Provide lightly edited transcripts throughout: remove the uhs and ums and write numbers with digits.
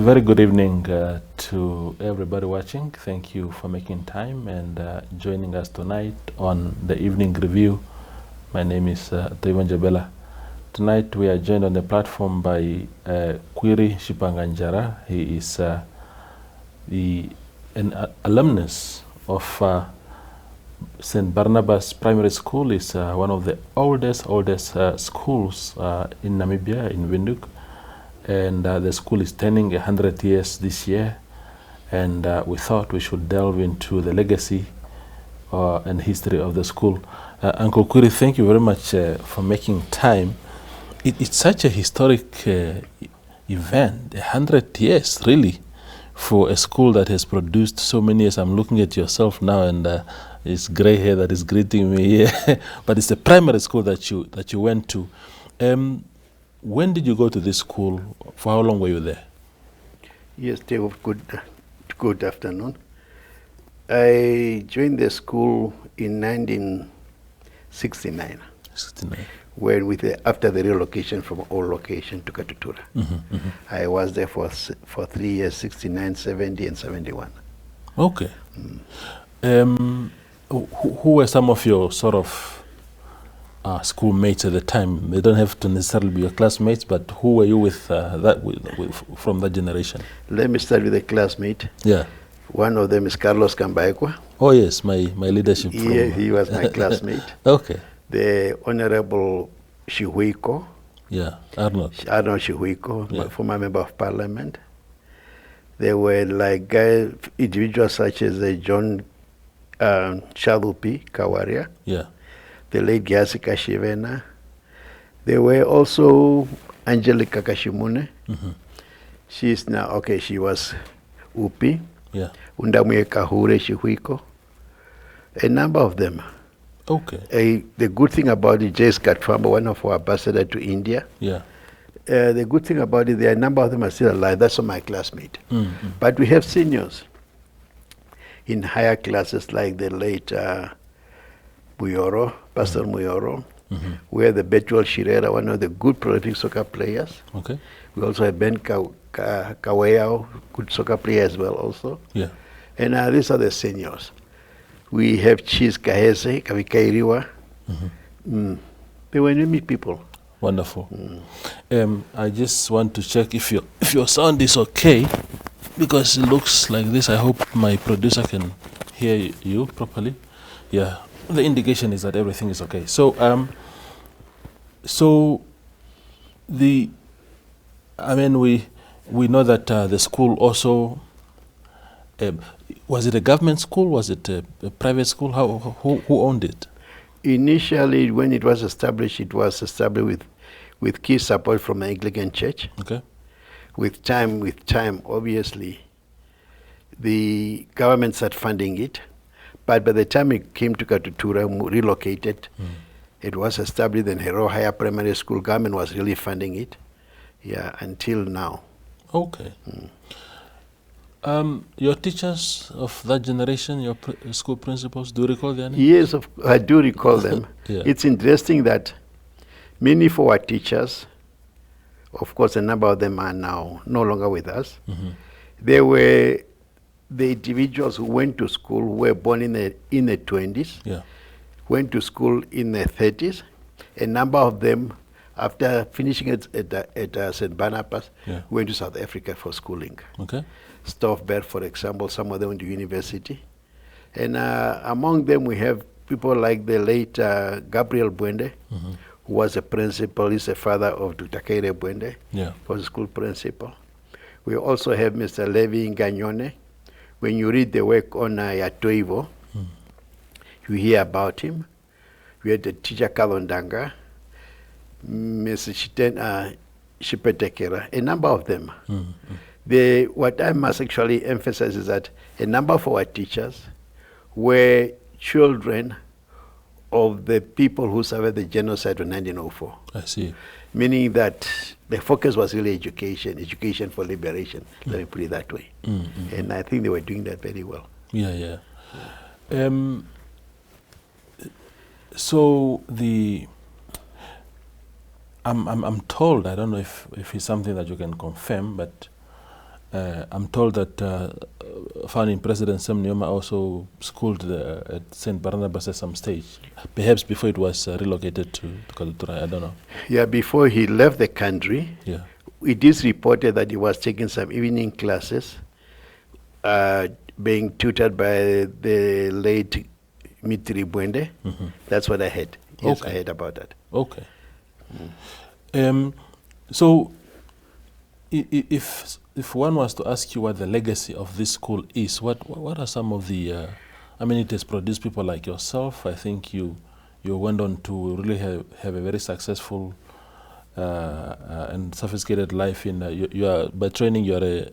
very good evening to everybody watching. Thank you for making time and joining us tonight on the evening review. My name is Tjipangandjara. Tonight we are joined on the platform by Kuiri Tjipangandjara. He is an alumnus of St. Barnabas Primary School. Is one of the oldest schools in Namibia, in Windhoek. And the school is turning 100 years this year, and we thought we should delve into the legacy and history of the school. Uncle Kuiri, thank you very much for making time. It's such a historic event, 100 years really, for a school that has produced so many years. I'm looking at yourself now, and it's gray hair that is greeting me here. But it's a primary school that you went to. When did you go to this school? For how long were you there? Yes, Dave, good afternoon. I joined the school in 1969. 69. After the relocation from old location to Katutura. I was there for 3 years, 69, 70, and 71. Okay. Who were some of your sort of schoolmates at the time? They don't have to necessarily be your classmates, but who were you with from that generation? Let me start with a classmate. Yeah. One of them is Carlos Cambaekwa. Oh yes, my leadership. He was my classmate. Okay. The Honorable Shihuiko. Yeah, Arnold Shihuiko, yeah. Former member of parliament. There were like individuals such as John Shalupi Kawaria. Yeah. The late Gyasika Shivena. There were also Angelica Kashimune. She's now, she was Upi. Yeah. Undamwe Kahure Shihuiko. A number of them. Okay. The good thing about it, Jace Katwamba, one of our ambassadors to India. Yeah. The good thing about it, a number of them are still alive. That's my classmate. But we have seniors in higher classes like the late Muyoro, Pastor Muyoro. We have the Betuel Shirera, one of the good prolific soccer players. Okay. We also have Ben Kaweyao, good soccer player as well also. Yeah. And these are the seniors. We have Cheese Kahese, Kavikairiwa. They were enemy people. Wonderful. I just want to check if your sound is okay, because it looks like this. I hope my producer can hear you properly. Yeah. The indication is that everything is okay. So, we know that the school also, was it a government school? Was it a private school? Who owned it? Initially, when it was established with key support from the Anglican Church. Okay. With time, obviously, the government started funding it. But by the time it came to Katutura, relocated, it was established in Hero Higher Primary School. Government was really funding it, until now. Okay. Your teachers of that generation, your school principals, do you recall their names? Yes, I do recall them. Yeah. It's interesting that many of our teachers, of course, a number of them are now no longer with us. They were the individuals who went to school, who were born in the 20s, went to school in the 30s. A number of them, after finishing at St. Barnabas, went to South Africa for schooling. Okay. Stoffberg, for example, some of them went to university. And among them we have people like the late Gabriel Bwende, who was a principal. He's the father of Dr. Kaire Bwende, was a school principal. We also have Mr. Levi Nganyone. When you read the work on Yatoivo, you hear about him. We had the teacher Kalondanga, Mr. Shipetekera, a number of them. What I must actually emphasize is that a number of our teachers were children of the people who survived the genocide of 1904. I see. Meaning that the focus was really education for liberation, let me put it that way. And I think they were doing that very well. Yeah. So I'm told, I don't know if it's something that you can confirm, but I'm told that founding President Sam Nujoma also schooled at St. Barnabas at some stage, perhaps before it was relocated to Katutura. I don't know. Yeah, before he left the country, Yeah. it is reported that he was taking some evening classes, being tutored by the late Mitri Bwende. Mm-hmm. That's what I heard. Yes, Okay. I heard about that. Okay. So, if one was to ask you what the legacy of this school is, what are some of the? I mean, it has produced people like yourself. I think you went on to really have a very successful and sophisticated life. You are by training you're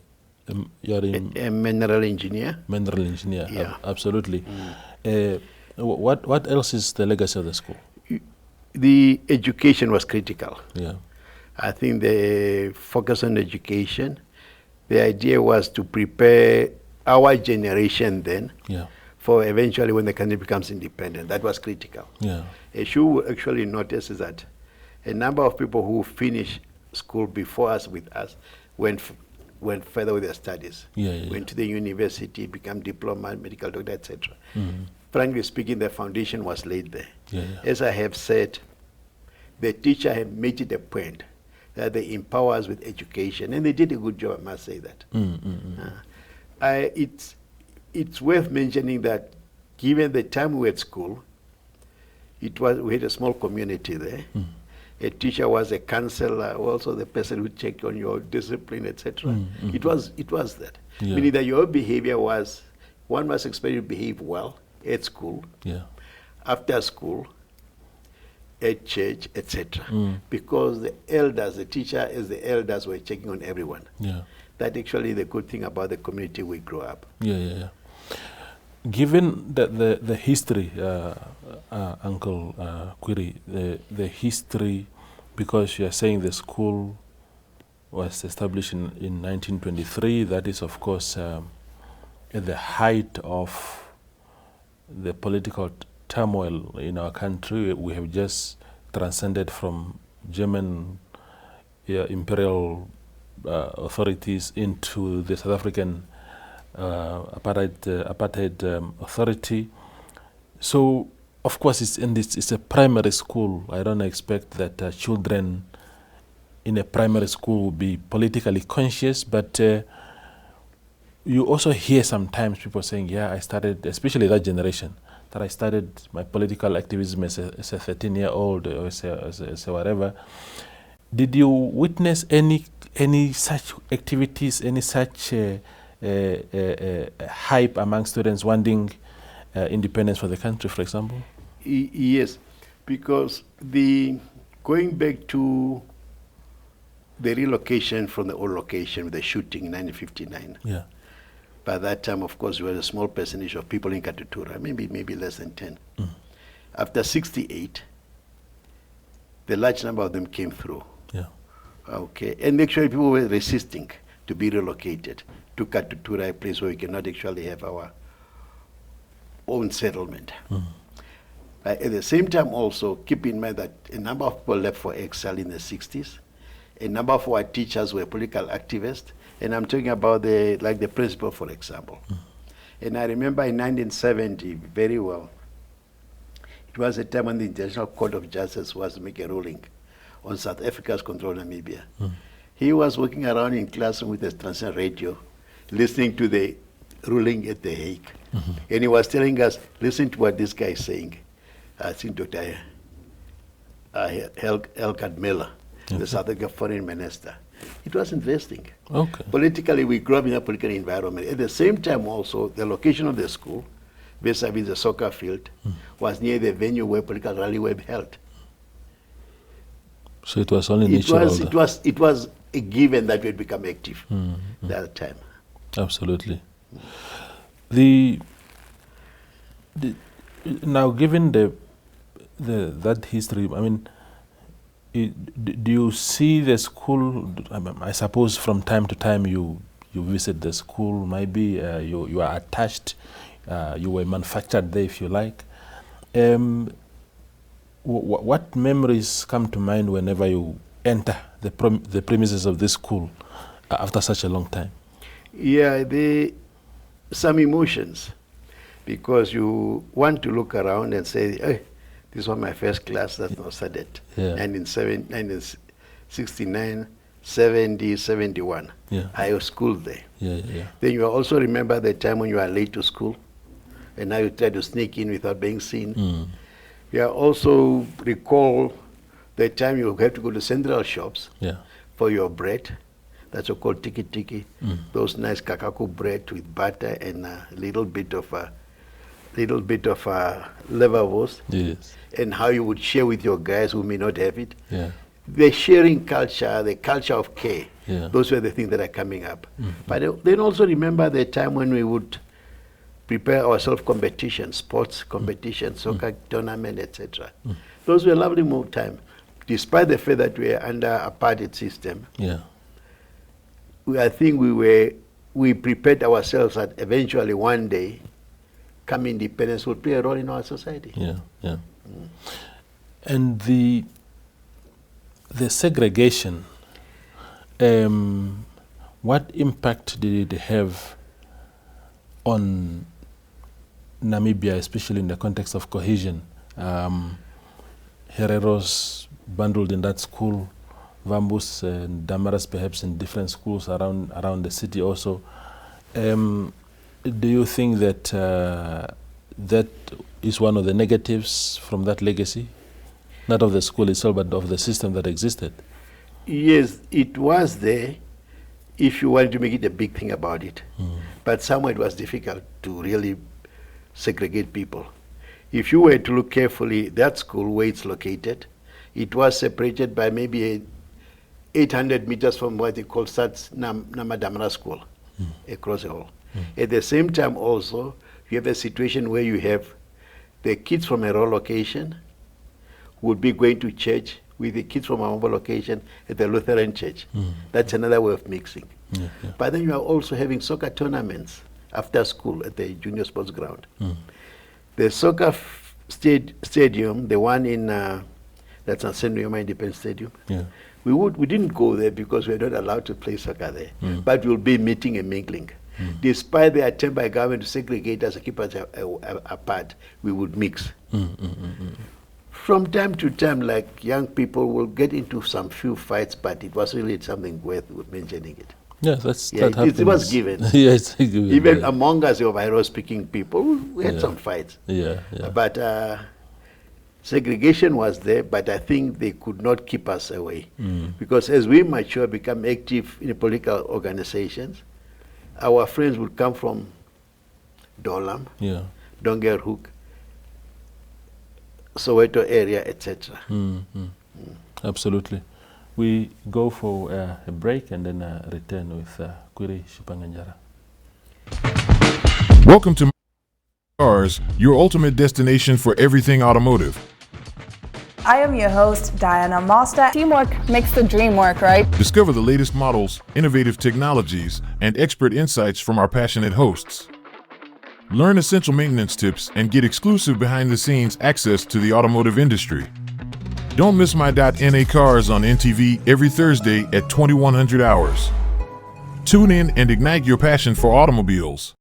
A mineral engineer. mineral engineer. Yeah. Absolutely. What else is the legacy of the school? The education was critical. Yeah. I think the focus on education, the idea was to prepare our generation then Yeah. for eventually when the country becomes independent. That was critical. Yeah. A issue actually noticed is that a number of people who finished school before us with us went further with their studies. Yeah. Went to the university, become diploma, medical doctor, etc. Mm-hmm. Frankly speaking, the foundation was laid there. Yeah. As I have said, the teacher had made it a point that they empower us with education, and they did a good job, I must say that. It's worth mentioning that given the time we were at school, we had a small community there. A teacher was a counselor, also the person who checked on your discipline, etc. It was that. Yeah. Meaning that your behavior one was expected to behave well at school, Yeah. after school, at church, etc. Because the teacher as the elders were checking on everyone. Yeah. That actually the good thing about the community we grew up. Yeah. Given the history, Uncle Kuiri, the history, because you are saying the school was established in 1923, that is, of course, at the height of the political turmoil in our country. We have just transcended from German imperial authorities into the South African apartheid authority. So, of course, it's a primary school. I don't expect that children in a primary school will be politically conscious, but you also hear sometimes people saying, yeah, I started, especially that generation, that I started my political activism as a 13-year-old or as a whatever. Did you witness any such activities, any such hype among students wanting independence for the country, for example? Yes, because going back to the relocation from the old location with the shooting in 1959. Yeah. By that time, of course, we had a small percentage of people in Katutura, maybe less than 10. After 68, the large number of them came through. Yeah. Okay, and actually people were resisting to be relocated to Katutura, a place where we cannot actually have our own settlement. At the same time also, keep in mind that a number of people left for exile in the 60s. A number of our teachers were political activists, and I'm talking about the principal, for example. And I remember in 1970 very well, it was a time when the International Court of Justice was to make a ruling on South Africa's control of Namibia. He was walking around in classroom with a transistor radio, listening to the ruling at The Hague. And he was telling us, listen to what this guy is saying. I think Dr. Helgard Miller, the South African foreign minister. It was interesting. Okay. Politically, we grew up in a political environment. At the same time also, the location of the school, vis-a-vis the soccer field, was near the venue where political rally were held. So it was only natural. It was a given that we had become active at that time. Absolutely. Now, given that history, I mean, do you see the school? I suppose from time to time you visit the school. Maybe you are attached. You were manufactured there, if you like. What memories come to mind whenever you enter the premises of this school after such a long time? Yeah, some emotions, because you want to look around and say, hey, this was my first class that was started. Yeah. 1969, 70, 71. Yeah. I was schooled there. Yeah. Then you also remember the time when you are late to school, and now you try to sneak in without being seen. You also recall the time you have to go to central shops for your bread. That's called tiki. Those nice kakaku bread with butter and a little bit of liverwurst. Yes. And how you would share with your guys who may not have it. Yeah. The sharing culture, the culture of care. Yeah. Those were the things that are coming up. But then also remember the time when we would prepare ourselves competition, sports competition, soccer tournament, etc. Those were lovely time. Despite the fact that we are under a apartheid system, I think we prepared ourselves that eventually one day, come independence will play a role in our society. Yeah. And the segregation, what impact did it have on Namibia, especially in the context of cohesion? Hereros bundled in that school, Vambus and Damaras perhaps in different schools around the city also. Do you think that that is one of the negatives from that legacy? Not of the school itself, but of the system that existed? Yes, it was there if you wanted to make it a big thing about it. But somewhere it was difficult to really segregate people. If you were to look carefully, that school, where it's located, it was separated by maybe 800 meters from what they call Namadamara School, across the hall. At the same time also, you have a situation where you have the kids from a raw location would be going to church with the kids from a mobile location at the Lutheran church. That's another way of mixing. But then you are also having soccer tournaments after school at the junior sports ground. The soccer stadium, the one in that's on St. Leoma Independence Stadium, we didn't go there because we were not allowed to play soccer there. But we'll be meeting and mingling. Despite the attempt by government to segregate us and keep us apart, we would mix. From time to time, like young people will get into some few fights, but it was really something worth mentioning it. Yeah, that happens. It was given. Yes, given. Even among us, of Iro-speaking people, we had some fights. But segregation was there, but I think they could not keep us away. Because as we mature, become active in political organizations, our friends would come from Dolam, Dongerhoek, Soweto area, etc. Absolutely. We go for a break and then return with Kuiri Tjipangandjara. Welcome to Cars, your ultimate destination for everything automotive. I am your host, Diana Master. Teamwork makes the dream work, right? Discover the latest models, innovative technologies, and expert insights from our passionate hosts. Learn essential maintenance tips and get exclusive behind-the-scenes access to the automotive industry. Don't miss my .NA Cars on NTV every Thursday at 2100 hours. Tune in and ignite your passion for automobiles.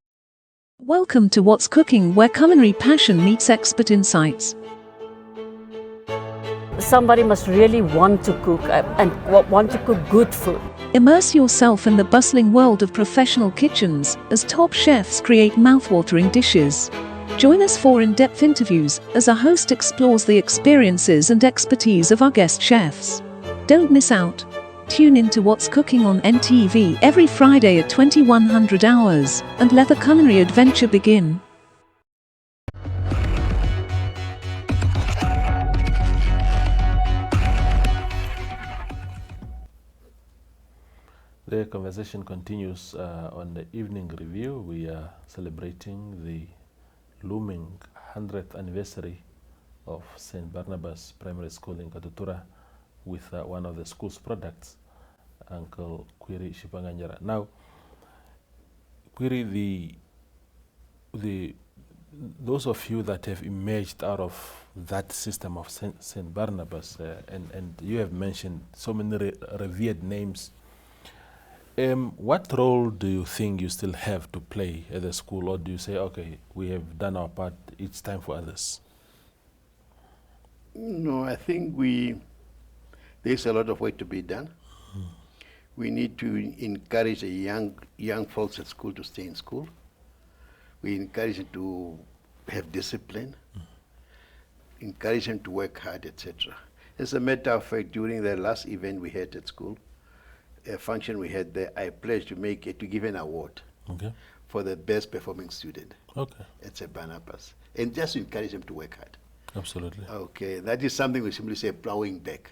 Welcome to What's Cooking, where culinary passion meets expert insights. Somebody must really want to cook and want to cook good food. Immerse yourself in the bustling world of professional kitchens as top chefs create mouthwatering dishes. Join us for in-depth interviews as our host explores the experiences and expertise of our guest chefs. Don't miss out. Tune in to What's Cooking on NTV every Friday at 2100 hours and let the culinary adventure begin. The conversation continues on the evening review. We are celebrating the looming 100th anniversary of St. Barnabas Primary School in Katutura with one of the school's products, Uncle Kuiri Tjipangandjara. Now, Kuiri, those of you that have emerged out of that system of St. Barnabas, and you have mentioned so many revered names, What role do you think you still have to play at the school, or do you say, okay, we have done our part, it's time for others? No, I think there's a lot of work to be done. We need to encourage the young folks at school to stay in school. We encourage them to have discipline, encourage them to work hard, etc. As a matter of fact, during the last event we had at school, a function we had there, I pledged to give an award for the best performing student at St. Barnabas, and just to encourage them to work hard. Absolutely. Okay, that is something we simply say plowing back.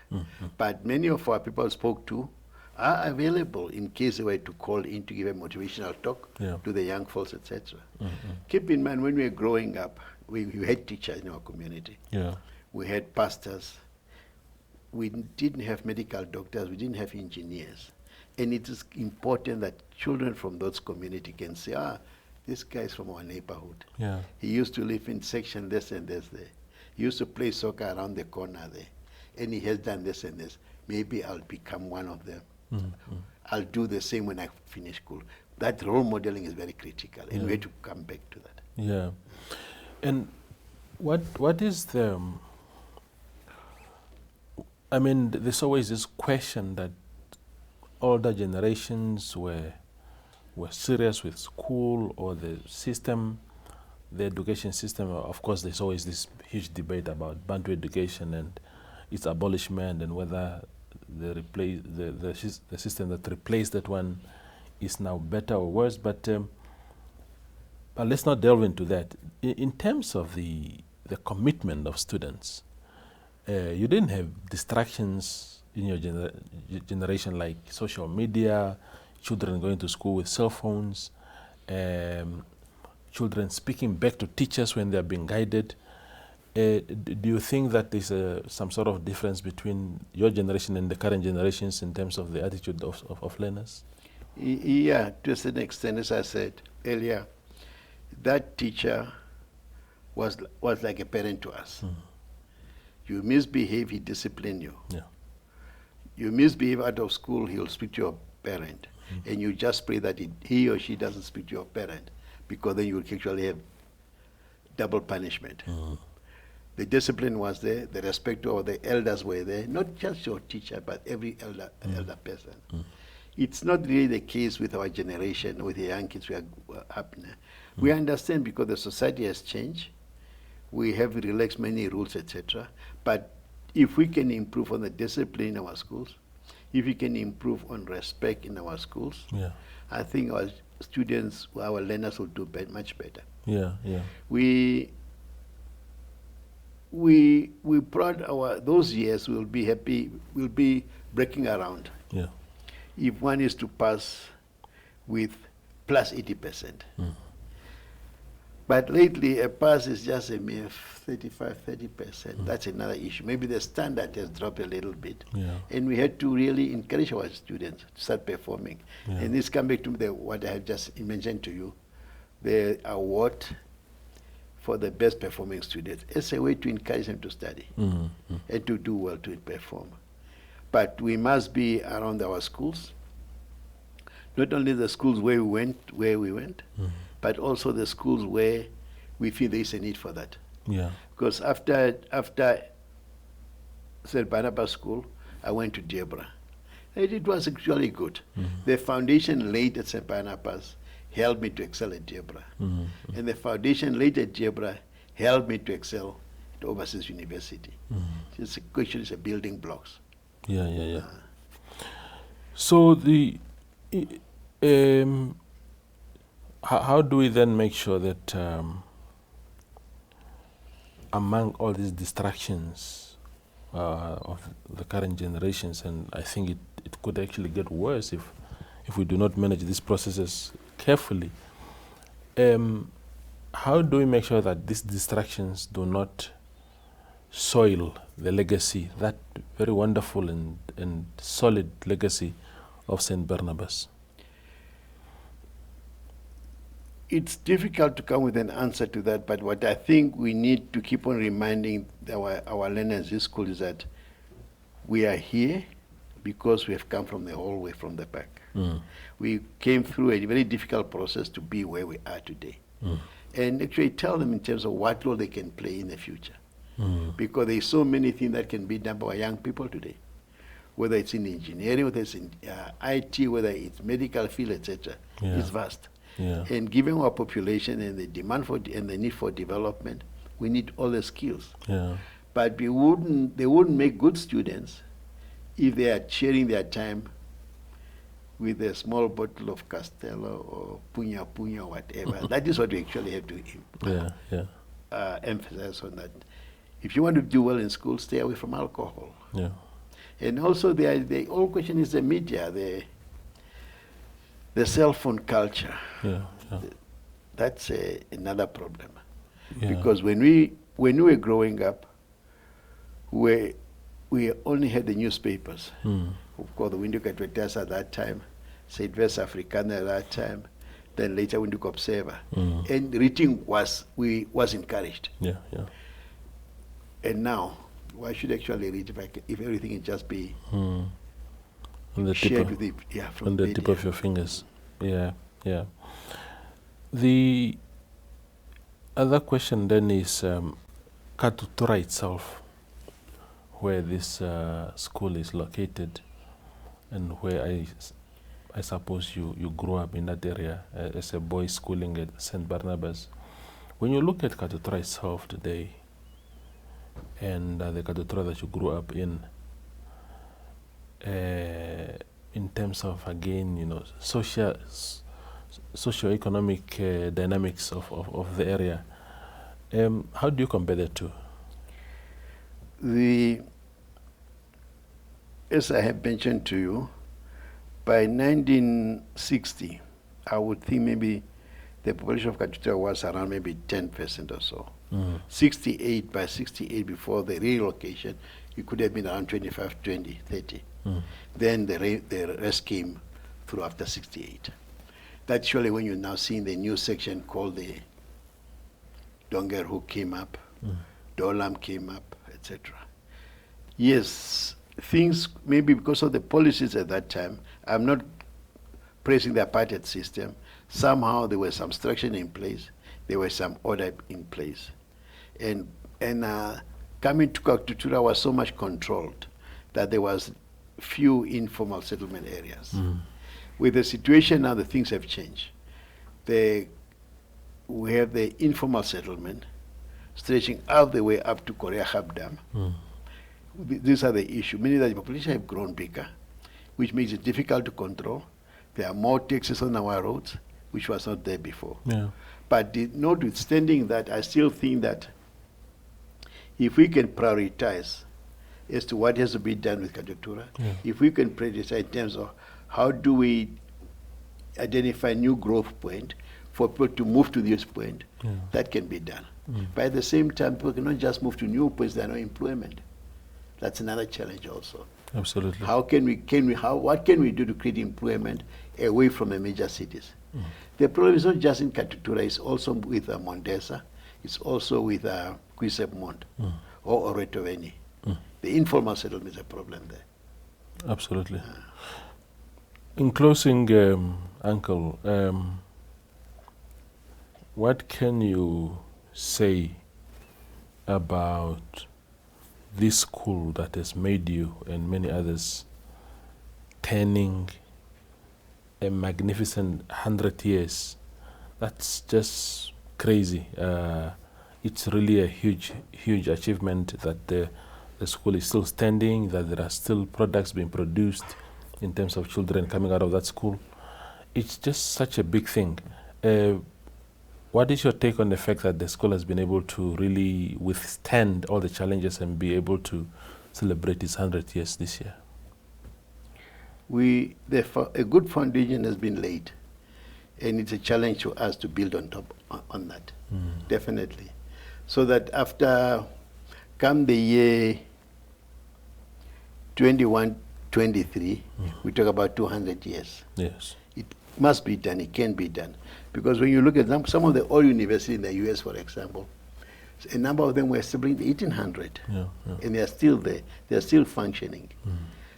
But many of our people spoke to are available in case they were to call in to give a motivational talk to the young folks, etc. Keep in mind, when we were growing up, we had teachers in our community. We had pastors. We didn't have medical doctors. We didn't have engineers. And it is important that children from those community can say, this guy is from our neighborhood. He used to live in section this and this there. He used to play soccer around the corner there. And he has done this and this. Maybe I'll become one of them. I'll do the same when I finish school. That role modeling is very critical, and we have to come back to that. Yeah. And what is the... I mean, there's always this question that older generations were serious with school or the system, the education system. Of course, there's always this huge debate about Bantu education and its abolishment, and whether the system that replaced that one is now better or worse. But let's not delve into that. In terms of the commitment of students, you didn't have distractions in your generation like social media, children going to school with cell phones, children speaking back to teachers when they're being guided. Do you think that there's some sort of difference between your generation and the current generations in terms of the attitude of learners? Yeah, to a certain extent, as I said earlier, that teacher was like a parent to us. You misbehave, he discipline you. You misbehave out of school, he'll speak to your parent. And you just pray that he or she doesn't speak to your parent, because then you will actually have double punishment. The discipline was there, the respect of the elders were there, not just your teacher, but every elder person. It's not really the case with our generation, with the young kids we are up now. We understand because the society has changed. We have relaxed many rules, etc. But if we can improve on the discipline in our schools, if we can improve on respect in our schools, I think our students, our learners will do much better. We proud those years will be happy, will be breaking around. If one is to pass with plus 80%. But lately, a pass is just a mere 35–30%. That's another issue. Maybe the standard has dropped a little bit. And we had to really encourage our students to start performing. And this comes back to what I have just mentioned to you, the award for the best performing students. It's a way to encourage them to study and to do well, to perform. But we must be around our schools, not only the schools where we went, but also the schools where we feel there is a need for that. Because after St. Barnabas School, I went to Debra. And it was actually good. The foundation laid at St. Barnabas helped me to excel at Debra. And the foundation laid at Debra helped me to excel at Overseas University. It's a question, it's a building blocks. So how do we then make sure that among all these distractions of the current generations, and I think it could actually get worse if we do not manage these processes carefully, how do we make sure that these distractions do not soil the legacy, that very wonderful and solid legacy of St. Barnabas? It's difficult to come with an answer to that, but what I think we need to keep on reminding our learners in school is that we are here because we have come from the whole way from the back. We came through a very difficult process to be where we are today. And actually tell them in terms of what role they can play in the future. Because there's so many things that can be done by young people today. Whether it's in engineering, whether it's in IT, whether it's medical field, etc. It's vast. And given our population and the demand for and the need for development, we need all the skills. But they wouldn't make good students if they are sharing their time with a small bottle of Castello or Punya Punya or whatever. That is what we actually have to emphasize on that. If you want to do well in school, stay away from alcohol. And also the whole question is the media, the cell phone culture. That's another problem. Because when we were growing up, we only had the newspapers. Of course, the Windhoek Advertiser at that time, Zuidwest Afrikaner at that time, then later Windhoek Observer. And reading was encouraged. And now, why should actually read if everything can just be shared with it? From on the tip of your fingers. The other question then is Katutura itself, where this school is located, and where I suppose you grew up in that area as a boy schooling at St. Barnabas. When you look at Katutura itself today, and the Katutura that you grew up in terms of, again, socio-economic dynamics of the area, how do you compare the two? As I have mentioned to you, by 1960, I would think maybe the population of Katutura was around maybe 10% or so. 68, by 68, before the relocation, it could have been around 25, 20, 30. Then the rest came through after 68. That's surely when you're now seeing the new section called the Dongerhoek came up, Dolam came up, etc. Yes, things maybe because of the policies at that time, I'm not praising the apartheid system. Somehow there was some structure in place, there was some order in place. And coming to Katutura was so much controlled that there was few informal settlement areas. With the situation now, the things have changed. We have the informal settlement stretching all the way up to Korea Habdam. These are the issues. Meaning that the population have grown bigger, which makes it difficult to control. There are more taxes on our roads, which was not there before. But notwithstanding that, I still think that if we can prioritize as to what has to be done with Katutura, if we can prioritize in terms of how do we identify new growth point for people to move to this point, that can be done. But at the same time, people cannot just move to new points that are no employment. That's another challenge also. Absolutely. What can we do to create employment away from the major cities? The problem is not just in Katutura, it's also with Mondesa, it's also with Kuisep-Mond or Oretoveni. The informal settlement is a problem there. Absolutely. In closing, Uncle, what can you say about this school that has made you and many others turning a magnificent 100 years? That's just crazy. It's really a huge achievement that the school is still standing, that there are still products being produced in terms of children coming out of that school. It's just such a big thing. What is your take on the fact that the school has been able to really withstand all the challenges and be able to celebrate its 100 years this year? A good foundation has been laid, and it's a challenge to us to build on top on that, definitely. So that after come the year 21, 23, we talk about 200 years. Yes. It must be done, it can be done. Because when you look at some of the old universities in the US, for example, a number of them were established in 1800, and they are still there, they are still functioning.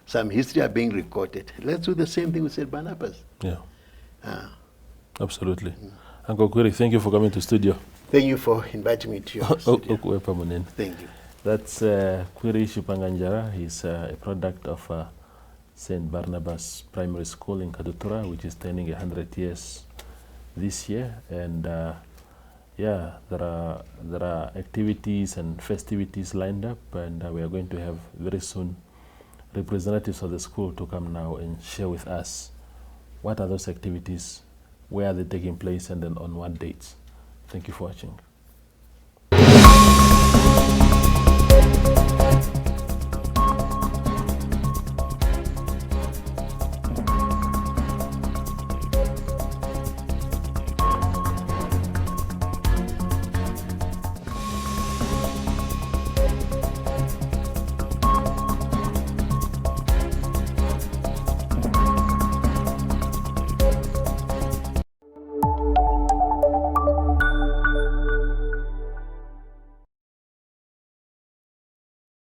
some history are being recorded. Let's do the same thing with St. Barnabas. Yeah. Absolutely. Uncle Kuiri, thank you for coming to studio. Thank you for inviting me to your studio. Thank you. That's Kuiri Tjipangandjara. He's a product of St. Barnabas Primary School in Katutura, which is turning 100 years this year. And yeah, there are activities and festivities lined up, and we are going to have very soon representatives of the school to come now and share with us what are those activities, where are they taking place, and then on what dates. Thank you for watching.